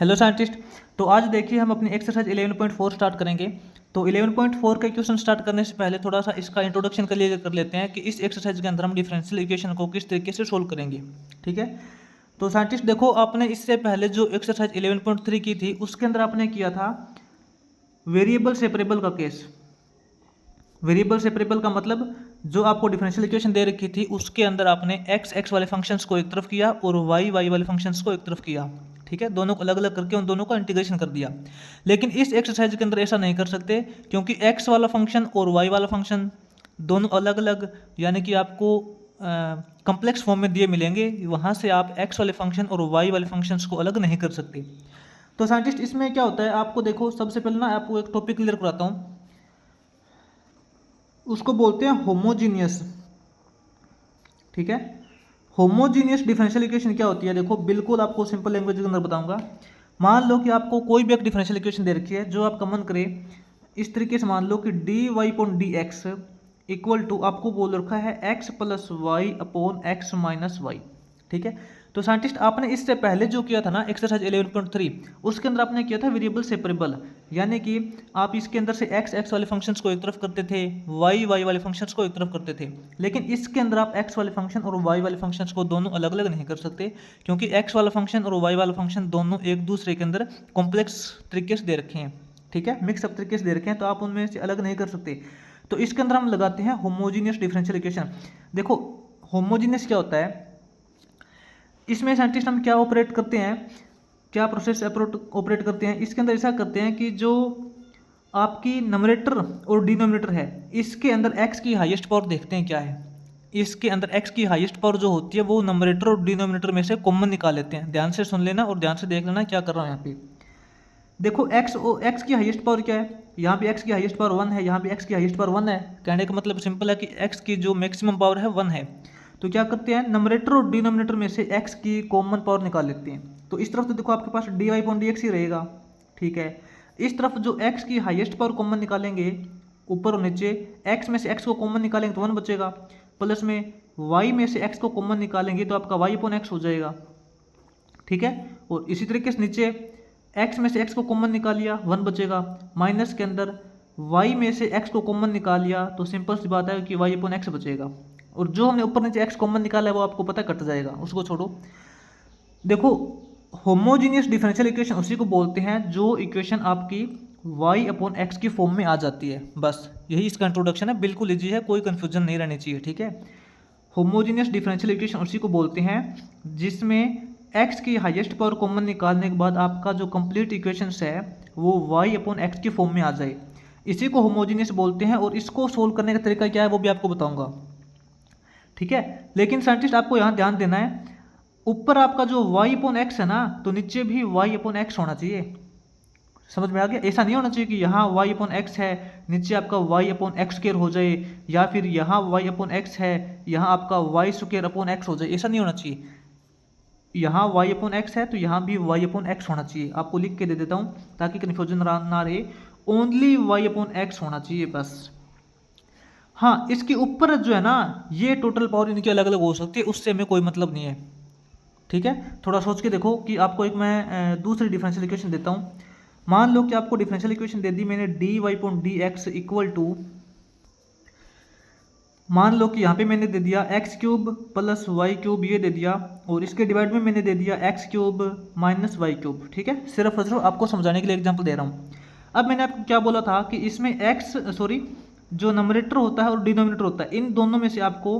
Hello scientist. तो आज देखिए हम अपनी एक्सरसाइज 11.4 स्टार्ट करेंगे। तो 11.4 का क्वेश्चन स्टार्ट करने से पहले थोड़ा सा इसका इंट्रोडक्शन क्लियर कर लेते हैं कि इस एक्सरसाइज के अंदर हम डिफरेंशियल इक्वेशन को किस तरीके से सोल्व करेंगे। ठीक है, तो साइंटिस्ट देखो, आपने इससे पहले जो एक्सरसाइज 11.3 की थी उसके अंदर आपने किया था वेरिएबल सेपरेबल का केस। वेरिएबल सेपरेबल का मतलब जो आपको डिफरेंशियल इक्वेशन दे रखी थी उसके अंदर आपने एक्स वाले फंक्शंस को एक तरफ किया और वाई वाले फंक्शंस को एक तरफ किया। ठीक है, दोनों को अलग अलग करके उन दोनों का इंटीग्रेशन कर दिया। लेकिन इस एक्सरसाइज के अंदर ऐसा नहीं कर सकते क्योंकि एक्स वाला फंक्शन और वाई वाला फंक्शन दोनों अलग अलग, यानी कि आपको कम्प्लेक्स फॉर्म में दिए मिलेंगे। वहाँ से आप एक्स वाले फंक्शन और वाई वाले फंक्शंस को अलग नहीं कर सकते। तो साइंटिस्ट इसमें क्या होता है, आपको देखो सबसे पहले ना आपको एक टॉपिक क्लियर कराता हूँ, उसको बोलते हैं होमोजीनियस। ठीक है, होमोजीनियस डिफरेंशियल इक्वेशन क्या होती है, देखो बिल्कुल आपको सिंपल लैंग्वेज के अंदर बताऊंगा। मान लो कि आपको कोई भी एक डिफरेंशियल इक्वेशन दे रखी है जो आप कॉमन करें। इस तरीके से मान लो कि d Y upon D x equal to आपको बोल रखा है x plus y upon x minus y. ठीक है, तो साइंटिस्ट आपने इससे पहले जो किया था ना एक्सरसाइज 11.3 उसके अंदर आपने किया था वेरिएबल सेपरेबल, यानी कि आप इसके अंदर से एक्स वाले फंक्शंस को एक तरफ करते थे, वाई वाले फंक्शंस को एक तरफ करते थे। लेकिन इसके अंदर आप एक्स वाले फंक्शन और वाई वाले फंक्शंस को दोनों अलग अलग नहीं कर सकते क्योंकि एक्स वाला फंक्शन और वाई वाला फंक्शन दोनों एक दूसरे के अंदर कॉम्प्लेक्स तरीके से दे रखे हैं। ठीक है, मिक्सअप तरीके से दे रखे हैं, तो आप उनमें से अलग नहीं कर सकते। तो इसके अंदर हम लगाते हैं होमोजीनियस डिफरेंशियल इक्वेशन। देखो होमोजीनियस क्या होता है, इसमें साइंटिस्ट हम क्या ऑपरेट करते हैं, क्या प्रोसेस ऑपरेट करते हैं, इसके अंदर ऐसा करते हैं कि जो आपकी नमरेटर और डिनोमिनेटर है इसके अंदर एक्स की हाईएस्ट पावर देखते हैं क्या है। इसके अंदर एक्स की हाईएस्ट पावर जो होती है वो नमरेटर और डिनोमिनेटर में से कॉमन निकाल लेते हैं। ध्यान से सुन लेना और ध्यान से देख लेना क्या कर रहा हूँ यहाँ पे। देखो एक्स की हाईएस्ट पावर क्या है, यहाँ पे एक्स की हाईएस्ट पावर 1 है, यहाँ पे एक्स की हाईएस्ट पावर 1 है। कहने का मतलब सिंपल है कि एक्स की जो मैक्सिमम पावर है 1 है। तो क्या करते हैं, नमरेटर और डिनोमिनेटर में से एक्स की कॉमन पावर निकाल लेते हैं। तो इस तरफ तो देखो आपके पास D Y upon D X ही रहेगा। ठीक है, इस तरफ जो एक्स की हाईएस्ट पावर कॉमन निकालेंगे ऊपर और नीचे, एक्स में से एक्स को कॉमन निकालेंगे तो 1 बचेगा, प्लस में वाई में से एक्स को कॉमन निकालेंगे तो आपका वाई अपॉन एक्स हो जाएगा। ठीक है, और इसी तरीके से नीचे एक्स में से एक्स को कॉमन निकाल लिया 1 बचेगा, माइनस के अंदर वाई में से एक्स को कॉमन निकाल लिया तो सिंपल सी बात है कि वाई अपॉन एक्स बचेगा। और जो हमने ऊपर नीचे एक्स कॉमन निकाला है वो आपको पता कट जाएगा, उसको छोड़ो। देखो होमोजीनियस डिफरेंशियल इक्वेशन उसी को बोलते हैं जो इक्वेशन आपकी वाई अपॉन एक्स की फॉर्म में आ जाती है। बस यही इसका इंट्रोडक्शन है, बिल्कुल ईजी है, कोई कन्फ्यूजन नहीं रहनी चाहिए। ठीक है, होमोजीनियस डिफरेंशियल इक्वेशन उसी को बोलते हैं जिसमें एक्स की हाईएस्ट पावर कॉमन निकालने के बाद आपका जो कंप्लीट इक्वेशंस है वो वाई अपॉन एक्स की फॉर्म में आ जाए। इसी को होमोजीनियस बोलते हैं और इसको सोल्व करने का तरीका क्या है वो भी आपको बताऊंगा। ठीक है, लेकिन साइंटिस्ट आपको यहाँ ध्यान देना है, ऊपर आपका जो वाई अपॉन एक्स है ना तो नीचे भी वाई अपॉन एक्स होना चाहिए। समझ में आ गया, ऐसा नहीं होना चाहिए कि यहाँ वाई अपॉन एक्स है नीचे आपका वाई अपॉन एक्स स्क्वायर हो जाए, या फिर यहाँ वाई अपॉन एक्स है यहाँ आपका वाई स्क्वायर अपॉन एक्स हो जाए, ऐसा नहीं होना चाहिए। यहाँ वाई अपॉन एक्स है तो यहाँ भी वाई अपॉन एक्स होना चाहिए। आपको लिख के दे देता हूँ ताकि कन्फ्यूजन ना रहे, ओनली वाई अपॉन एक्स होना चाहिए बस। हाँ, इसके ऊपर जो है ना ये टोटल पावर इनकी अलग अलग हो सकती है, उससे हमें कोई मतलब नहीं है। ठीक है, थोड़ा सोच के देखो कि आपको एक मैं दूसरी डिफरेंशियल इक्वेशन देता हूँ। मान लो कि आपको डिफरेंशियल इक्वेशन दे दी मैंने d Y upon D x equal to, मान लो कि यहाँ पे मैंने दे दिया x cube plus y cube ये दे दिया, और इसके डिवाइड में मैंने दे दिया x cube minus y cube. ठीक है, सिर्फ और सिर्फ आपको समझाने के लिए एग्जांपल दे रहा हूँ। अब मैंने आपको क्या बोला था कि इसमें जो नमरेटर होता है और डिनोमिनेटर होता है इन दोनों में से आपको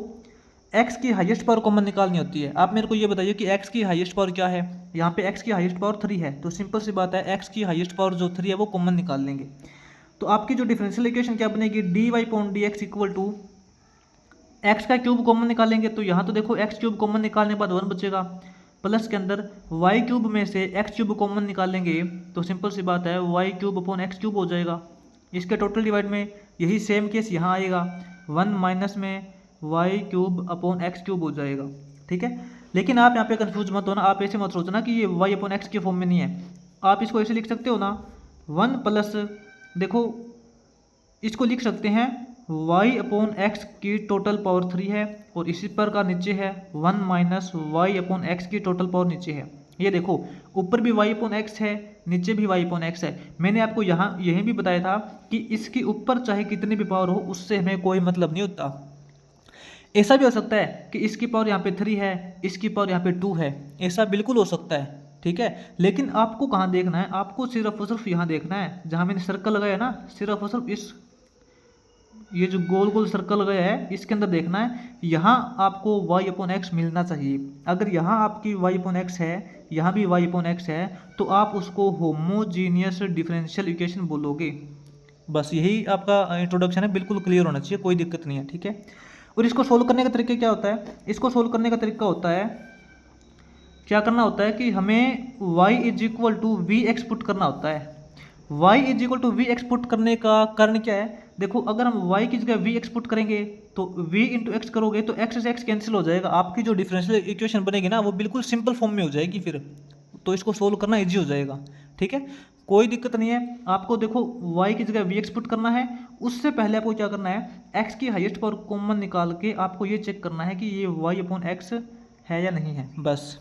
एक्स की हाईएस्ट पावर कॉमन निकालनी होती है। आप मेरे को ये बताइए कि एक्स की हाईएस्ट पावर क्या है। यहाँ पे एक्स की हाईएस्ट पावर 3 है, तो सिंपल सी बात है एक्स की हाईएस्ट पावर जो 3 है वो कॉमन निकाल लेंगे। तो आपकी जो डिफरेंशियल इक्वेशन क्या बनेगी, d Y upon D x equal to x का क्यूब कॉमन निकालेंगे तो यहाँ तो देखो एक्स क्यूब कॉमन निकालने के बाद 1 बचेगा, प्लस के अंदर वाई क्यूब में से एक्स क्यूब कॉमन निकालेंगे तो सिंपल सी बात है y cube upon x cube हो जाएगा। इसके टोटल डिवाइड में यही सेम केस यहाँ आएगा, 1 माइनस में y cube upon x cube हो जाएगा। ठीक है, लेकिन आप यहाँ पे कंफ्यूज मत होना, आप ऐसे मत सोचना कि ये वाई अपॉन एक्स के फॉर्म में नहीं है। आप इसको ऐसे लिख सकते हो ना, 1 प्लस, देखो इसको लिख सकते हैं वाई अपॉन एक्स की टोटल पावर 3 है और इसी पर का नीचे है 1 माइनस वाई अपॉन एक्स की टोटल पावर नीचे है। ये देखो ऊपर भी वाई अपॉन एक्स है, नीचे भी वाई अपॉन एक्स है। मैंने आपको यहाँ यही भी बताया था कि इसके ऊपर चाहे कितनी भी पावर हो उससे हमें कोई मतलब नहीं होता। ऐसा भी हो सकता है कि इसकी पावर यहाँ पे 3 है, इसकी पावर यहाँ पे 2 है, ऐसा बिल्कुल हो सकता है, ठीक है। लेकिन आपको कहाँ देखना है, आपको सिर्फ और सिर्फ यहाँ देखना है जहाँ मैंने सर्कल लगाया ना, सिर्फ और सिर्फ इस ये जो गोल गोल सर्कल गया है इसके अंदर देखना है। यहाँ आपको y अपॉन एक्स मिलना चाहिए। अगर यहाँ आपकी y अपॉन एक्स है, यहाँ भी y अपॉन एक्स है, तो आप उसको होमोजीनियस डिफरेंशियल इक्वेशन बोलोगे। बस यही आपका इंट्रोडक्शन है, बिल्कुल क्लियर होना चाहिए, कोई दिक्कत नहीं है, ठीक है। और इसको सोल्व करने का तरीका क्या होता है, इसको सोल्व करने का तरीका होता है, क्या करना होता है कि हमें y is equal to v x put करना होता है। y is equal to v x put करने का कारण क्या है, देखो अगर हम y की जगह वी एक्स पुट करेंगे तो v इंटू एक्स करोगे तो x से x कैंसिल हो जाएगा, आपकी जो डिफरेंशियल इक्वेशन बनेगी ना वो बिल्कुल सिंपल फॉर्म में हो जाएगी फिर, तो इसको सोल्व करना ईजी हो जाएगा, ठीक है। कोई दिक्कत नहीं है। आपको देखो y की जगह वी एक्स पुट करना है, उससे पहले आपको क्या करना है, x की हाईएस्ट पावर कॉमन निकाल के आपको ये चेक करना है कि ये y अपॉन एक्स है या नहीं है, बस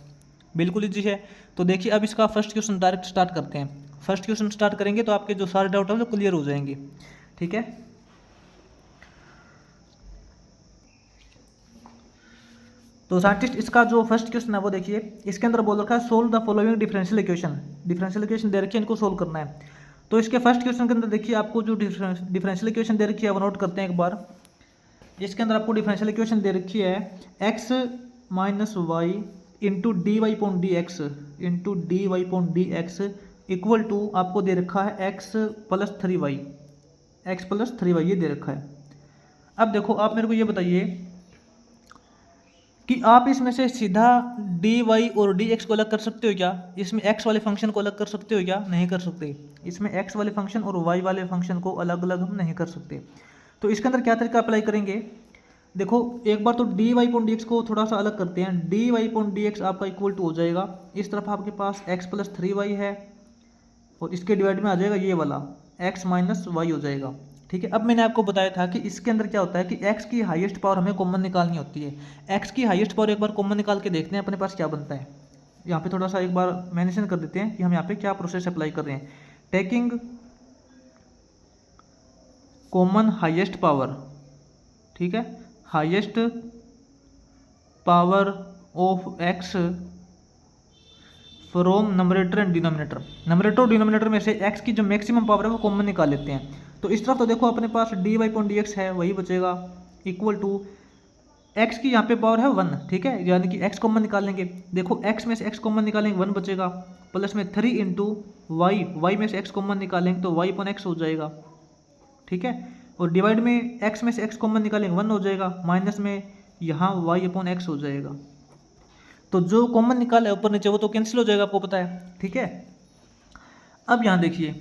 बिल्कुल ईजी है। तो देखिए अब इसका फर्स्ट क्वेश्चन डायरेक्ट स्टार्ट करते हैं। फर्स्ट क्वेश्चन स्टार्ट करेंगे तो आपके जो सारे डाउट है वो क्लियर हो जाएंगे, ठीक है। तो साइंटिस्ट इसका जो फर्स्ट क्वेश्चन है वो देखिए, इसके अंदर बोल रखा है solve the following differential equation. Differential equation दे रखी है, इनको सोल्व करना है। तो इसके फर्स्ट क्वेश्चन के अंदर देखिए आपको जो डिफरेंशियल इक्वेशन दे रखी है वो नोट करते हैं एक बार। इसके अंदर आपको डिफरेंशियल इक्वेशन दे रखी है x minus y into d Y point D x into d Y point D x equal to आपको दे रखा है x plus 3y, x plus 3y ये दे रखा है। अब देखो आप मेरे को ये बताइए कि आप इसमें से सीधा डी वाई और डी एक्स को अलग कर सकते हो क्या, इसमें x वाले फंक्शन को अलग कर सकते हो क्या, नहीं कर सकते। इसमें x वाले फंक्शन और y वाले फंक्शन को अलग अलग हम नहीं कर सकते। तो इसके अंदर क्या तरीका अप्लाई करेंगे, देखो एक बार तो d Y point D x को थोड़ा सा अलग करते हैं। D Y point D x आपका इक्वल टू हो जाएगा, इस तरफ आपके पास x प्लस 3y है और इसके डिवाइड में आ जाएगा ये वाला x माइनस वाई हो जाएगा, ठीक है। अब मैंने आपको बताया था कि इसके अंदर क्या होता है कि x की हाईएस्ट पावर हमें कॉमन निकालनी होती है। x की हाईएस्ट पावर एक बार कॉमन निकाल के देखते हैं अपने पास क्या बनता है। यहाँ पे थोड़ा सा एक बार मेंशन कर देते हैं कि हम यहाँ पे क्या प्रोसेस अप्लाई कर रहे हैं। टेकिंग कॉमन हाईएस्ट पावर, ठीक है, highest power of x from numerator and denominator. Numerator और डिनोमिनेटर में से x की जो मैक्सिमम पावर है वो कॉमन निकाल लेते हैं। तो इस तरफ तो देखो अपने पास D Y point D X है वही बचेगा इक्वल टू x की यहाँ पे पावर है 1, ठीक है, यानी कि x कॉमन निकालेंगे। देखो x में से x कॉमन निकालेंगे 1 बचेगा, प्लस में 3 इंटू वाई, वाई में से x कॉमन निकालेंगे तो y अपॉन एक्स हो जाएगा, ठीक है। और डिवाइड में x में से x कॉमन निकालेंगे 1 हो जाएगा, माइनस में यहाँ y अपॉन एक्स हो जाएगा। तो जो कॉमन निकाला है ऊपर नीचे वो तो कैंसिल हो जाएगा, आपको पता है, ठीक है। अब यहाँ देखिए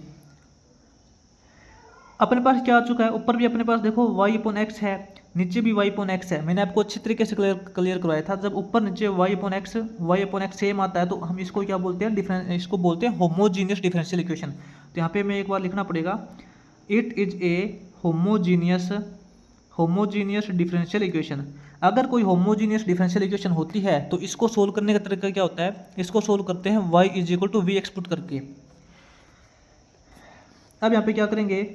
अपने पास क्या आ चुका है, ऊपर भी अपने पास देखो y अपॉन एक्स है, नीचे भी y अपॉन एक्स है। मैंने आपको अच्छी तरीके से क्लियर करवाया था, जब ऊपर नीचे y अपॉन एक्स सेम आता है तो हम इसको क्या बोलते हैं, इसको बोलते हैं होमोजीनियस डिफरेंशियल इक्वेशन। तो यहाँ पे मैं एक बार लिखना पड़ेगा, it is a homogeneous differential equation. अगर कोई होमोजीनियस डिफरेंशियल इक्वेशन होती है तो इसको सोल्व करने का तरीका क्या होता है, इसको सोल्व करते हैं y is equal to v x put करके। अब यहाँ पे क्या करेंगे,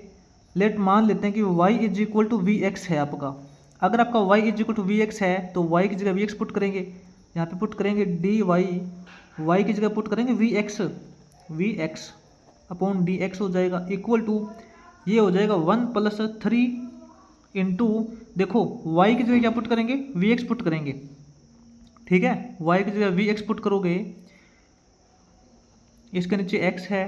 लेट मान लेते हैं कि y is equal to v x है आपका। अगर आपका y is equal to v x है तो y की जगह वी एक्स पुट करेंगे, यहाँ पे पुट करेंगे डी वाई, वाई की जगह पुट करेंगे v x upon D x हो जाएगा इक्वल टू ये हो जाएगा 1 प्लस 3 इंटू, देखो y की जगह क्या पुट करेंगे, वी एक्स पुट करेंगे, ठीक है। y की जगह वी एक्स पुट करोगे, इसके नीचे x है,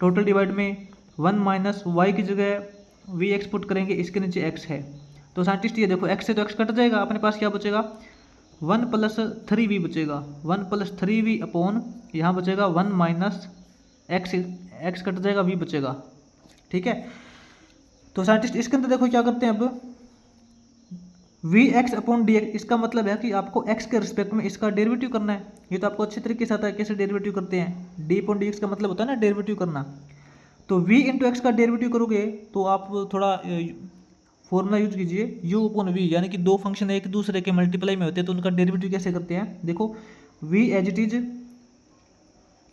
टोटल डिवाइड में 1 माइनस वाई की जगह वी एक्स पुट करेंगे, इसके नीचे x है। तो साइंटिस्ट ये देखो x से तो x कट जाएगा, अपने पास क्या बचेगा 1 प्लस 3v बचेगा, 1 प्लस 3v अपॉन यहाँ बचेगा 1 माइनस x कट जाएगा, v बचेगा, ठीक है। तो साइंटिस्ट इसके अंदर देखो क्या करते हैं, अब v x upon D x, इसका मतलब है कि आपको x के रिस्पेक्ट में इसका डेरिवेटिव करना है। ये तो आपको अच्छी तरीके से आता है कैसे डेरिवेटिव करते हैं, डी अपॉन डी एक्स का मतलब होता है ना डेरिवेटिव करना। तो v इंटू एक्स का डेरिवेटिव करोगे तो आप थोड़ा फॉर्मूला यूज कीजिए, u अपॉन वी, यानी कि दो फंक्शन एक दूसरे के मल्टीप्लाई में होते हैं तो उनका डेरिवेटिव कैसे करते हैं। देखो v as it is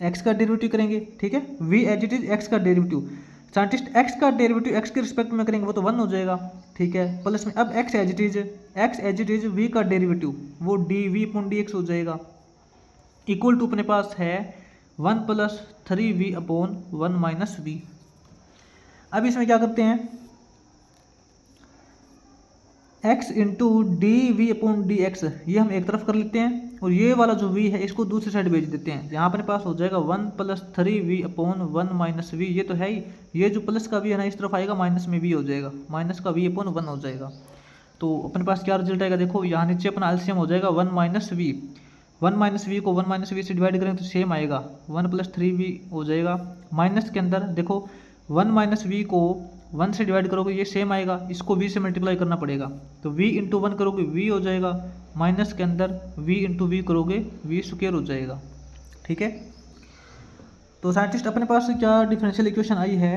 x का डेरिवेटिव करेंगे, ठीक है, v as it is x का डेरिवेटिव, साइंटिस्ट एक्स का डेरिवेटिव एक्स के रिस्पेक्ट में करेंगे वो तो 1 हो जाएगा, ठीक है, प्लस में अब x as it is v का डेरिवेटिव वो d v upon D x हो जाएगा, इक्वल टू अपने पास है 1 plus 3v upon 1 minus we. अब इसमें क्या करते हैं, x into d v upon D x ये हम एक तरफ कर लेते हैं और ये वाला जो v है इसको दूसरी साइड भेज देते हैं। यहाँ अपने पास हो जाएगा 1 plus 3v upon 1 minus we, ये तो है ही, ये जो प्लस का v है ना इस तरफ आएगा, माइनस में v हो जाएगा, माइनस का v अपॉन 1 हो जाएगा। तो अपने पास क्या रिजल्ट आएगा, देखो यहाँ नीचे अपना एलसीएम हो जाएगा 1 माइनस वी, 1 माइनस वी को 1 माइनस वी से डिवाइड करेंगे तो सेम आएगा, 1 प्लस 3v हो जाएगा, माइनस के अंदर देखो 1 माइनस वी को 1 से डिवाइड करोगे ये सेम आएगा, इसको v से मल्टीप्लाई करना पड़ेगा, तो v इंटू 1 करोगे v हो जाएगा, माइनस के अंदर v इंटू वी करोगे v स्क्वायर हो जाएगा, ठीक है। तो साइंटिस्ट अपने पास क्या डिफरेंशियल इक्वेशन आई है,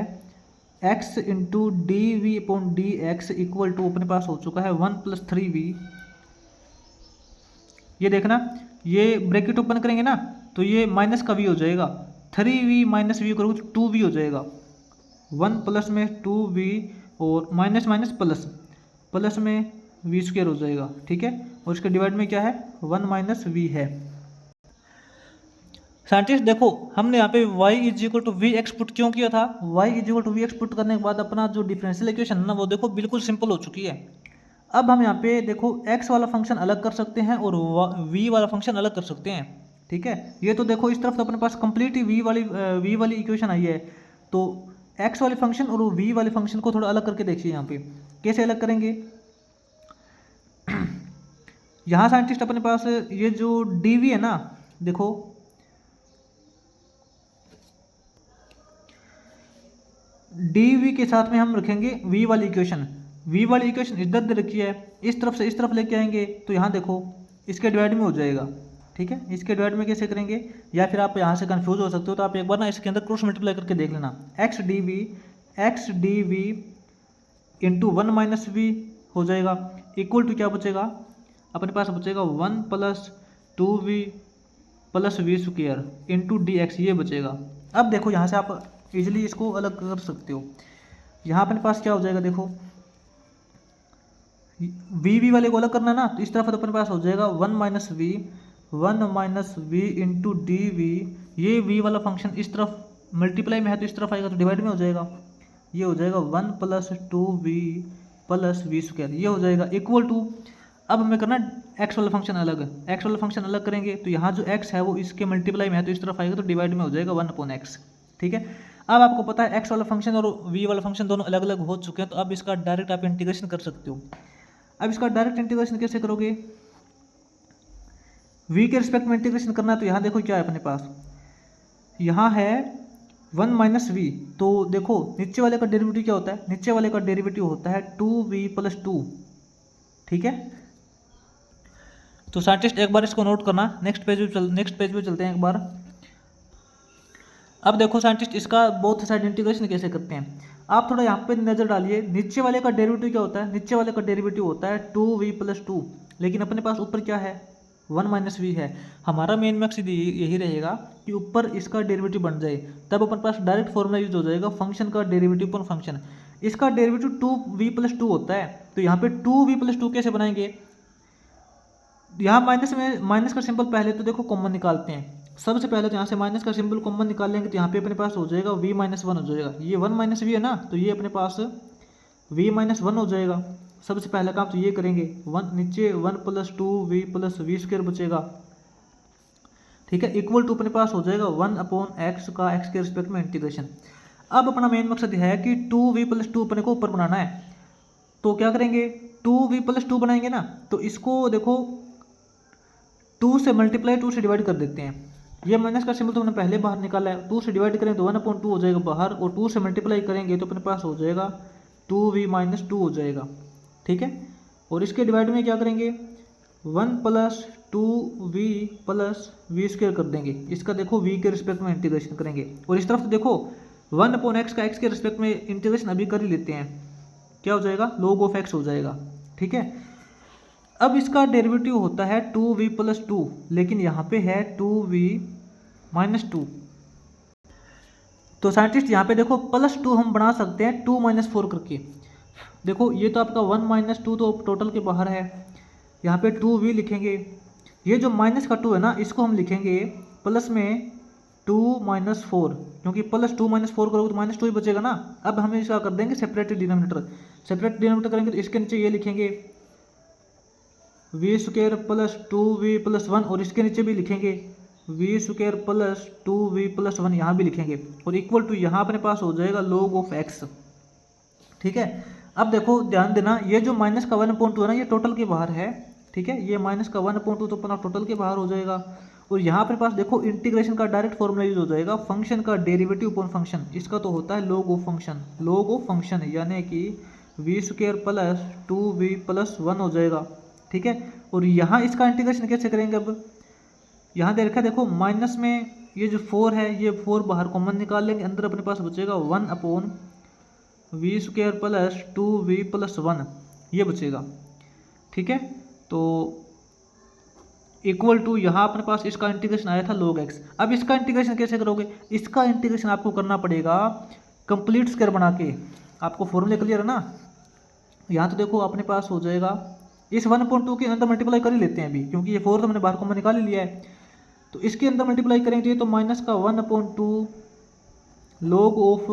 x into d v upon D x equal to अपने पास हो चुका है 1 प्लस 3v, ये देखना ये ब्रैकेट ओपन करेंगे ना तो ये माइनस का v हो जाएगा, 3v माइनस वी करोगे तो 2v हो जाएगा, 1 प्लस में 2v और माइनस माइनस प्लस, प्लस में v स्क्वायर हो जाएगा, ठीक है, और इसके डिवाइड में क्या है 1 माइनस वी है। साइंटिस्ट देखो हमने यहाँ पे y is equal to v x put क्यों किया था, y is equal to v x put करने के बाद अपना जो डिफरेंशियल इक्वेशन है ना वो देखो बिल्कुल सिंपल हो चुकी है। अब हम यहाँ पे देखो x वाला फंक्शन अलग कर सकते हैं और v वाला फंक्शन अलग कर सकते हैं, ठीक है। ये तो देखो इस तरफ तो अपने पास कंप्लीट ही v वाली इक्वेशन आई है, तो x वाले फंक्शन और v वाले फंक्शन को थोड़ा अलग करके देखिए यहाँ पे कैसे अलग करेंगे। यहाँ साइंटिस्ट अपने पास ये जो dv है ना, देखो dv के साथ में हम रखेंगे v वाली इक्वेशन, v वाली इक्वेशन इधर दे रखी है, इस तरफ से इस तरफ लेके आएंगे तो यहाँ देखो इसके डिवाइड में हो जाएगा, ठीक है। इसके डिवाइड में कैसे करेंगे, या फिर आप यहाँ से कंफ्यूज हो सकते हो तो आप एक बार ना इसके अंदर क्रॉस मल्टीप्लाई करके देख लेना, x d v into 1 minus v हो जाएगा, इक्वल टू क्या बचेगा अपने पास बचेगा 1 plus 2v plus v square into d x, ये बचेगा। अब देखो यहाँ से आप इजीली इसको अलग कर सकते हो, यहाँ अपने पास क्या हो जाएगा, देखो वी वाले को अलग करना ना तो इस तरफ तो अपने पास हो जाएगा 1 minus v into d v, ये v वाला फंक्शन इस तरफ मल्टीप्लाई में है तो इस तरफ आएगा तो डिवाइड में हो जाएगा, ये हो जाएगा 1 plus 2v plus v square, ये हो जाएगा इक्वल टू, अब हमें करना x वाला फंक्शन अलग, x वाला फंक्शन अलग करेंगे तो यहाँ जो x है वो इसके मल्टीप्लाई में है तो इस तरफ आएगा तो डिवाइड में हो जाएगा 1 अपॉन x, ठीक है। अब आपको पता है x वाला फंक्शन और v वाला फंक्शन दोनों अलग अलग हो चुके हैं, तो अब इसका डायरेक्ट आप इंटीग्रेशन कर सकते हो। अब इसका डायरेक्ट इंटीग्रेशन कैसे करोगे, v के रिस्पेक्ट में इंटीग्रेशन करना है तो यहाँ देखो क्या है अपने पास, यहाँ है 1 माइनस वी, तो देखो नीचे वाले का डेरिवेटिव क्या होता है, नीचे वाले का डेरिवेटिव होता है 2v प्लस 2, ठीक है। तो साइंटिस्ट एक बार इसको नोट करना, नेक्स्ट पेज पे चलते हैं एक बार। अब देखो साइंटिस्ट इसका बोथ साइड इंटीग्रेशन कैसे करते हैं, आप थोड़ा यहाँ पे नजर डालिए, नीचे वाले का डेरिवेटिव क्या होता है, नीचे वाले का डेरिवेटिव होता है 2v प्लस 2, लेकिन अपने पास ऊपर क्या है 1 माइनस वी है। हमारा मेन मकसद यही रहेगा कि ऊपर इसका डेरिवेटिव बन जाए, तब अपने पास डायरेक्ट फॉर्मूला यूज हो जाएगा फंक्शन का डेरिवेटिव पर फंक्शन, इसका डेरिवेटिव 2v प्लस 2 होता है, तो यहाँ पे 2v प्लस 2 कैसे बनाएंगे, यहाँ माइनस का सिंबल पहले तो देखो कॉमन निकालते हैं, सबसे पहले तो यहाँ से माइनस का सिंबल कॉमन निकाल लेंगे तो यहाँ पे अपने पास हो जाएगा v माइनस 1 हो जाएगा, ये 1 माइनस वी है ना तो ये अपने पास v माइनस 1 हो जाएगा। सबसे पहला काम तो ये करेंगे, नीचे 1 plus 2v plus v square बचेगा, ठीक है, इक्वल टू अपने पास हो जाएगा 1 अपॉन एक्स का एक्स के रिस्पेक्ट में इंटीग्रेशन। अब अपना मेन मकसद है कि 2v प्लस 2 अपने को ऊपर बनाना है, तो क्या करेंगे 2v प्लस 2 बनाएंगे ना तो इसको देखो 2 से मल्टीप्लाई 2 से डिवाइड कर देते हैं, ये माइनस का सिंबल तो हमने पहले बाहर निकाला है, 2 से डिवाइड करें तो 1 अपॉन 2 हो जाएगा बाहर, और 2 से मल्टीप्लाई करेंगे तो अपने पास हो जाएगा 2v माइनस 2 हो जाएगा, ठीक है। और इसके डिवाइड में क्या करेंगे 1 plus 2v plus v square कर देंगे, इसका देखो v के रिस्पेक्ट में इंटीग्रेशन करेंगे, और इस तरफ तो देखो 1 अपॉन एक्स का एक्स के रिस्पेक्ट में इंटीग्रेशन अभी कर ही लेते हैं, क्या हो जाएगा log ऑफ x हो जाएगा, ठीक है। अब इसका डेरिवेटिव होता है 2v प्लस 2, लेकिन यहाँ पे है 2v माइनस 2, तो साइंटिस्ट यहाँ पे देखो +2 हम बना सकते हैं 2 - 4 करके। देखो ये तो आपका 1 - 2 तो टोटल के बाहर है, यहाँ पे 2v लिखेंगे। ये जो माइनस का 2 है ना, इसको हम लिखेंगे प्लस में 2 - 4, क्योंकि +2 - 4 करोगे तो -2 ही बचेगा ना। अब हम इसका कर देंगे सेपरेट डिनोमिनेटर। सेपरेट डिनोमिनेटर करेंगे तो इसके नीचे ये लिखेंगे v² + 2v + 1, और इसके नीचे भी लिखेंगे v² + 2v + 1, यहाँ भी लिखेंगे, और इक्वल टू यहाँ अपने पास हो जाएगा log ऑफ x। ठीक है, अब देखो ध्यान देना, ये जो माइनस का 1/2 है ना, ये टोटल के बाहर है। ठीक है, ये माइनस का 1/2 तो अपना टोटल के बाहर हो जाएगा। और यहाँ अपने पास देखो इंटीग्रेशन का डायरेक्ट फॉर्मूला यूज हो जाएगा, फंक्शन का डेरिवेटिव अपॉन फंक्शन, इसका तो होता है log of function. log of function यानी कि v² + 2v + 1 हो जाएगा। ठीक है, और यहाँ इसका इंटीग्रेशन कैसे करेंगे, अब यहाँ दे रखा है देखो, माइनस में ये जो 4 है, ये 4 बाहर कॉमन निकाल लेंगे, अंदर अपने पास बचेगा 1/v² + 2v + 1, ये बचेगा। ठीक है, तो इक्वल टू यहाँ अपने पास इसका इंटीग्रेशन आया था log x। अब इसका इंटीग्रेशन कैसे करोगे, इसका इंटीग्रेशन आपको करना पड़ेगा कंप्लीट स्क्वायर बना के। आपको फॉर्मूले क्लियर है ना। यहाँ तो देखो अपने पास हो जाएगा, इस 1/2 के अंदर मल्टीप्लाई कर ही लेते हैं अभी, क्योंकि ये 4 तो मैंने बाहर कॉमन निकाल ही लिया है। तो इसके अंदर मल्टीप्लाई करेंगे तो माइनस का 1/2 log ऑफ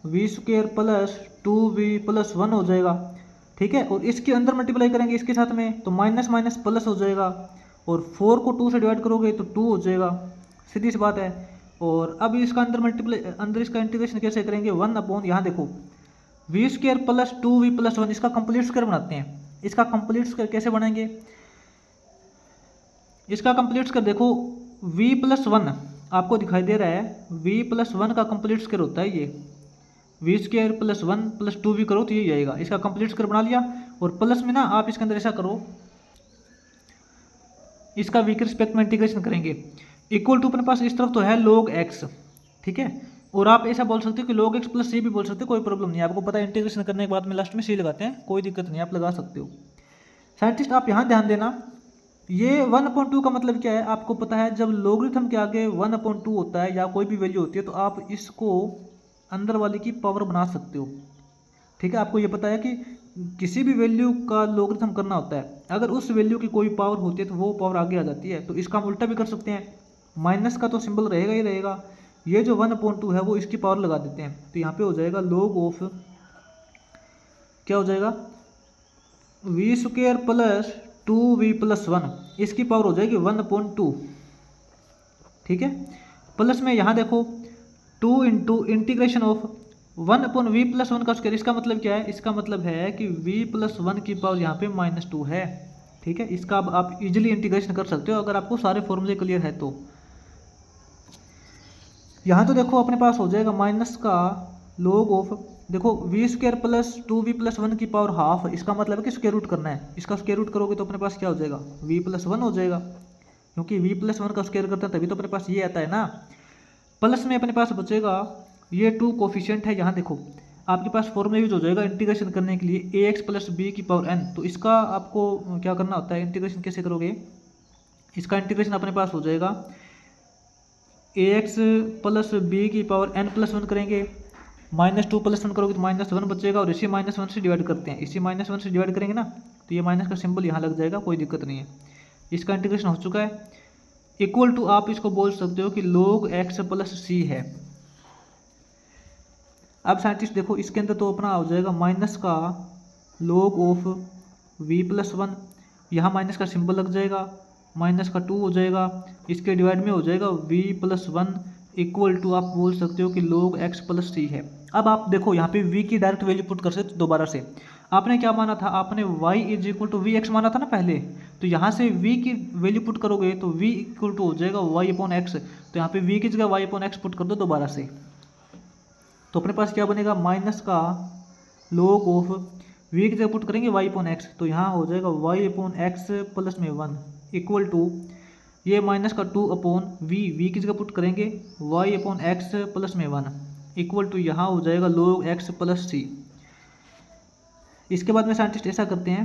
v² + 2v + 1 हो जाएगा। ठीक है, और इसके अंदर मल्टीप्लाई करेंगे इसके साथ में तो माइनस माइनस प्लस हो जाएगा, और 4 को 2 से डिवाइड करोगे तो 2 हो जाएगा, सीधी सी बात है। और अब इसका अंदर इसका इंटीग्रेशन कैसे करेंगे, 1/ यहाँ देखो v² + 2v + 1, इसका कंप्लीट स्क्वायर बनाते हैं। इसका कंप्लीट स्क्वायर कैसे बनाएंगे, इसका कंप्लीट स्क्वायर देखो v + 1 आपको दिखाई दे रहा है, v + 1 का कंप्लीट स्क्वायर होता है ये, v² + 1 + 2v करो तो यही आएगा। इसका कंप्लीट स्क्वायर बना लिया, और प्लस में ना आप इसके अंदर ऐसा करो, इसका v के रिस्पेक्ट में इंटीग्रेशन करेंगे, इक्वल टू अपने पास इस तरफ तो है log x। ठीक है, और आप ऐसा बोल सकते हो कि log x + c भी बोल सकते हो, कोई प्रॉब्लम नहीं है। आपको पता है इंटीग्रेशन करने के बाद में लास्ट में c लगाते हैं, कोई दिक्कत नहीं, आप लगा सकते हो। साइंटिस्ट आप यहाँ ध्यान देना, ये 1/2 का मतलब क्या है, आपको पता है जब लॉगरिथम के आगे 1/2 होता है या कोई भी वैल्यू होती है तो आप इसको अंदर वाले की पावर बना सकते हो। ठीक है, आपको ये पता है कि किसी भी वैल्यू का लॉगरिथम करना होता है, अगर उस वैल्यू की कोई पावर होती है तो वो पावर आगे आ जाती है। तो इसका हम उल्टा भी कर सकते हैं, माइनस का तो सिंबल रहेगा ही रहेगा, ये जो 1/2 है वो इसकी पावर लगा देते हैं, तो यहाँ पे हो जाएगा log ऑफ, क्या हो जाएगा, v² + 2v + 1, इसकी पावर हो जाएगी 1/2। ठीक है, प्लस में यहाँ देखो 2 × इंटीग्रेशन ऑफ 1/v + 1 का स्क्वायर, इसका मतलब क्या है, इसका मतलब है कि v + 1 की पावर यहाँ पे -2 है। ठीक है, इसका अब आप इजीली इंटीग्रेशन कर सकते हो अगर आपको सारे फॉर्मूले क्लियर है तो। यहाँ तो देखो अपने पास हो जाएगा माइनस का log ऑफ, देखो v² + 2v + 1 की पावर हाफ, इसका मतलब है कि स्क्वायर रूट करना है, इसका स्क्वायर रूट करोगे तो अपने पास क्या हो जाएगा, v + 1 हो जाएगा, क्योंकि v + 1 का स्क्वायर करते हैं तभी तो अपने पास ये आता है ना। प्लस में अपने पास बचेगा ये 2 कोफिशिएंट है, यहाँ देखो आपके पास फॉर्मूला यूज हो जाएगा इंटीग्रेशन करने के लिए ax + b की पावर n। तो इसका आपको क्या करना होता है, इंटीग्रेशन कैसे करोगे, इसका इंटीग्रेशन अपने पास हो जाएगा ax + b की पावर n + 1 करेंगे, -2 + 1 करोगे तो -1 बचेगा, और इसी -1 से डिवाइड करते हैं, इसी -1 से डिवाइड करेंगे ना तो ये माइनस का सिंबल यहाँ लग जाएगा, कोई दिक्कत नहीं है। इसका इंटीग्रेशन हो चुका है, इक्वल टू आप इसको बोल सकते हो कि log x + c है। अब साइंटिस्ट देखो इसके अंदर तो अपना हो जाएगा माइनस का log ऑफ v + 1, यहाँ माइनस का सिंबल लग जाएगा, माइनस का 2 हो जाएगा, इसके डिवाइड में हो जाएगा v + 1 इक्वल टू आप बोल सकते हो कि log x + c है। अब आप देखो यहाँ पे v की डायरेक्ट वैल्यू पुट कर सकते हो दोबारा से। आपने क्या माना था, आपने y = vx माना था ना पहले, तो यहाँ से v की वैल्यू पुट करोगे तो v = हो जाएगा y/x, तो यहाँ पे v की जगह y/x पुट कर दो दोबारा से, तो अपने पास क्या बनेगा, माइनस का log ऑफ v की जगह पुट करेंगे y/x, तो यहाँ हो जाएगा y/x + 1 इक्वल टू ये माइनस का 2/v की जगह पुट करेंगे y/x + 1 इक्वल टू यहाँ हो जाएगा log x + c। इसके बाद में साइंटिस्ट ऐसा करते हैं,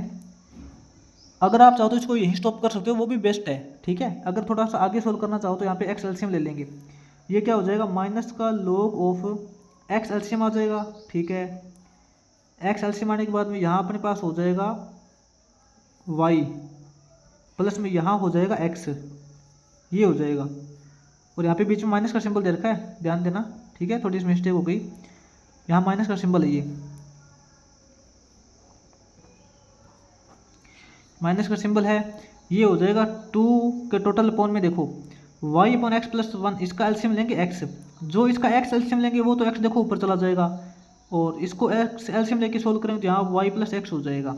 अगर आप चाहो तो इसको यहीं स्टॉप कर सकते हो, वो भी बेस्ट है। ठीक है, अगर थोड़ा सा आगे सोल्व करना चाहो तो यहाँ पे x एलसीएम ले लेंगे, ये क्या हो जाएगा, माइनस का log ऑफ एक्स एलसीएम आ जाएगा, ठीक है। एक्स एलसीएम आने के बाद में यहाँ अपने पास हो जाएगा वाई प्लस में यहाँ हो जाएगा एक्स, ये हो जाएगा। और यहाँ पे बीच में माइनस का सिंबल दे रखा है, ध्यान देना, ठीक है, थोड़ी सी मिस्टेक हो गई, यहाँ माइनस का सिंबल है, ये माइनस का सिंबल है। ये हो जाएगा 2 के टोटल अपॉन में देखो y अपॉन एक्स प्लस 1, इसका एलसीएम लेंगे x, जो इसका x एलसीएम लेंगे वो तो x देखो ऊपर चला जाएगा, और इसको x एलसीएम लेके सोल्व करेंगे तो यहाँ y प्लस एक्स हो जाएगा,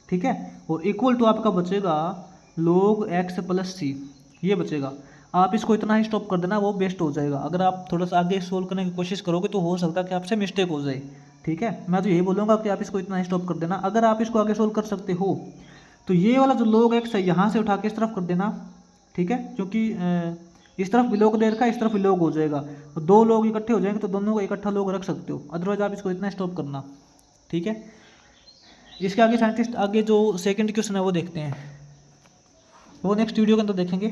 ठीक है। और इक्वल टू आपका बचेगा log x प्लस सी, ये बचेगा। आप इसको इतना ही स्टॉप कर देना, वो बेस्ट हो जाएगा। अगर आप थोड़ा सा आगे सोल्व करने की कोशिश करोगे तो हो सकता है कि आपसे मिस्टेक हो जाए, ठीक है। मैं तो यही बोलूँगा कि आप इसको इतना ही स्टॉप कर देना। अगर आप इसको आगे सोल्व कर सकते हो तो ये वाला जो log x है यहाँ से उठा के इस तरफ कर देना, ठीक है, क्योंकि इस तरफ भी log दे रखा है, इस तरफ भी log हो जाएगा, और 2 लोग इकट्ठे हो जाएंगे तो दोनों का इकट्ठा log रख सकते हो, अदरवाइज आप इसको इतना स्टॉप करना, ठीक है। इसके आगे साइंटिस्ट आगे जो सेकंड क्वेश्चन है वो देखते हैं, वो नेक्स्ट वीडियो के अंदर देखेंगे।